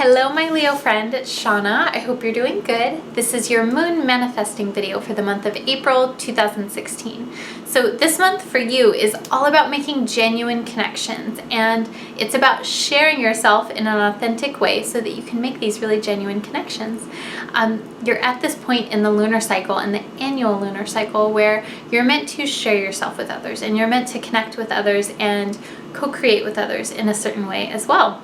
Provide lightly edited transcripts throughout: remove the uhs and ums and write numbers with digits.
Hello my Leo friend, it's Shauna. I hope you're doing good. This is your moon manifesting video for the month of April 2016. So this month for you is all about making genuine connections, and it's about sharing yourself in an authentic way so that you can make these really genuine connections. You're at this point in the lunar cycle, in the annual lunar cycle, where you're meant to share yourself with others and you're meant to connect with others and co-create with others in a certain way as well.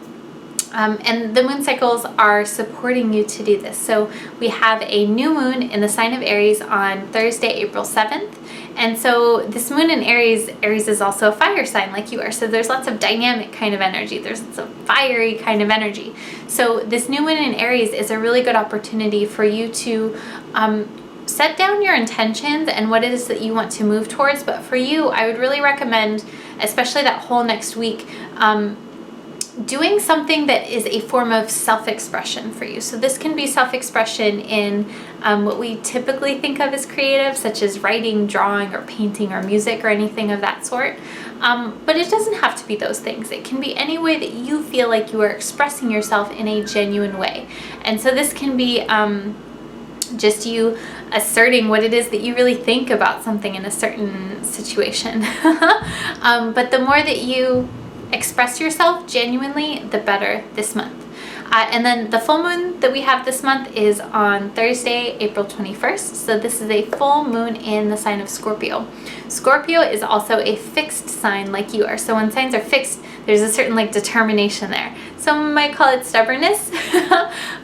And the moon cycles are supporting you to do this. So we have a new moon in the sign of Aries on Thursday, April 7th. And so this moon in Aries is also a fire sign like you are. So there's lots of dynamic kind of energy. There's lots of fiery kind of energy. So this new moon in Aries is a really good opportunity for you to set down your intentions and what it is that you want to move towards. But for you, I would really recommend, especially that whole next week, doing something that is a form of self-expression for you. So this can be self-expression in what we typically think of as creative, such as writing, drawing, or painting, or music, or anything of that sort. But it doesn't have to be those things. It can be any way that you feel like you are expressing yourself in a genuine way. And so this can be just you asserting what it is that you really think about something in a certain situation. But the more that you express yourself genuinely, the better this month. And then the full moon that we have this month is on Thursday, April 21st. So this is a full moon in the sign of Scorpio. Scorpio is also a fixed sign like you are. So when signs are fixed, there's a certain determination there. Some might call it stubbornness,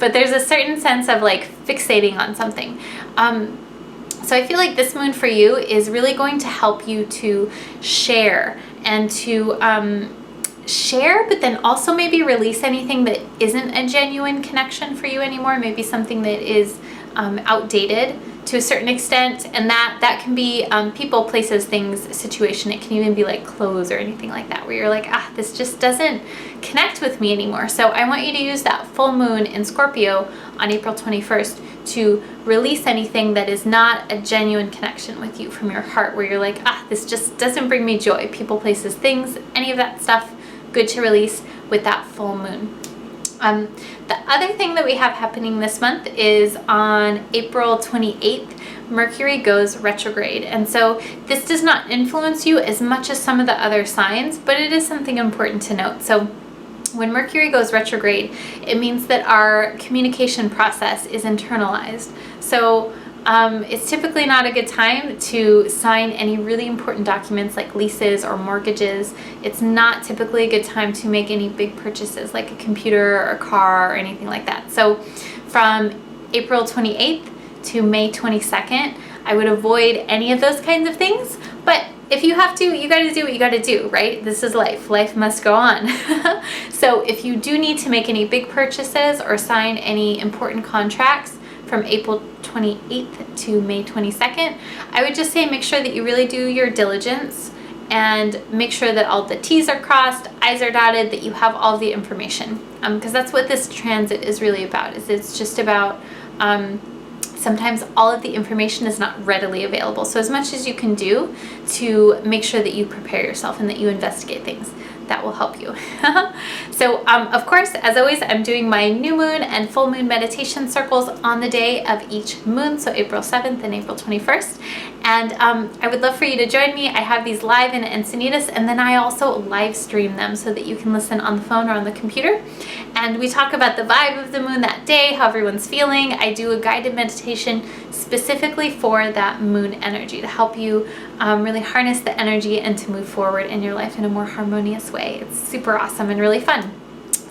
but there's a certain sense of fixating on something. So I feel like this moon for you is really going to help you to share and to share, but then also maybe release anything that isn't a genuine connection for you anymore, maybe something that is outdated to a certain extent. And that can be people, places, things, situation. It can even be like clothes or anything like that, where you're like, this just doesn't connect with me anymore. So I want you to use that full moon in Scorpio on April 21st to release anything that is not a genuine connection with you from your heart, where you're like, this just doesn't bring me joy. People, places, things, any of that stuff, good to release with that full moon. The other thing that we have happening this month is on April 28th, Mercury goes retrograde. And so this does not influence you as much as some of the other signs, but it is something important to note. So when Mercury goes retrograde, it means that our communication process is internalized. So it's typically not a good time to sign any really important documents like leases or mortgages. It's not typically a good time to make any big purchases like a computer or a car or anything like that. So from April 28th to May 22nd, I would avoid any of those kinds of things. But if you have to, you got to do what you got to do, right? This is life. Life must go on. So if you do need to make any big purchases or sign any important contracts from April 28th to May 22nd, I would just say make sure that you really do your diligence and make sure that all the T's are crossed, I's are dotted, that you have all the information. Because that's what this transit is really about. It's just about sometimes all of the information is not readily available. So as much as you can do to make sure that you prepare yourself and that you investigate things, that will help you. So of course, as always, I'm doing my new moon and full moon meditation circles on the day of each moon, so April 7th and April 21st. And I would love for you to join me. I have these live in Encinitas, and then I also live stream them so that you can listen on the phone or on the computer. And we talk about the vibe of the moon that day, how everyone's feeling. I do a guided meditation specifically for that moon energy to help you really harness the energy and to move forward in your life in a more harmonious way. It's super awesome and really fun.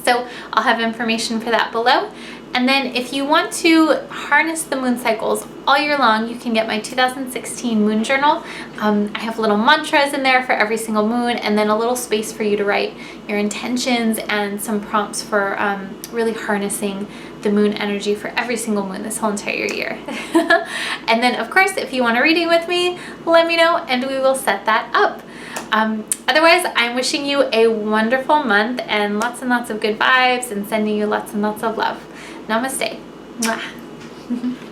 So I'll have information for that below. And then if you want to harness the moon cycles all year long, you can get my 2016 moon journal. I have little mantras in there for every single moon, and then a little space for you to write your intentions and some prompts for really harnessing the moon energy for every single moon this whole entire year. And then of course, if you want a reading with me, let me know and we will set that up. Otherwise, I'm wishing you a wonderful month and lots of good vibes, and sending you lots and lots of love. Namaste. Mwah.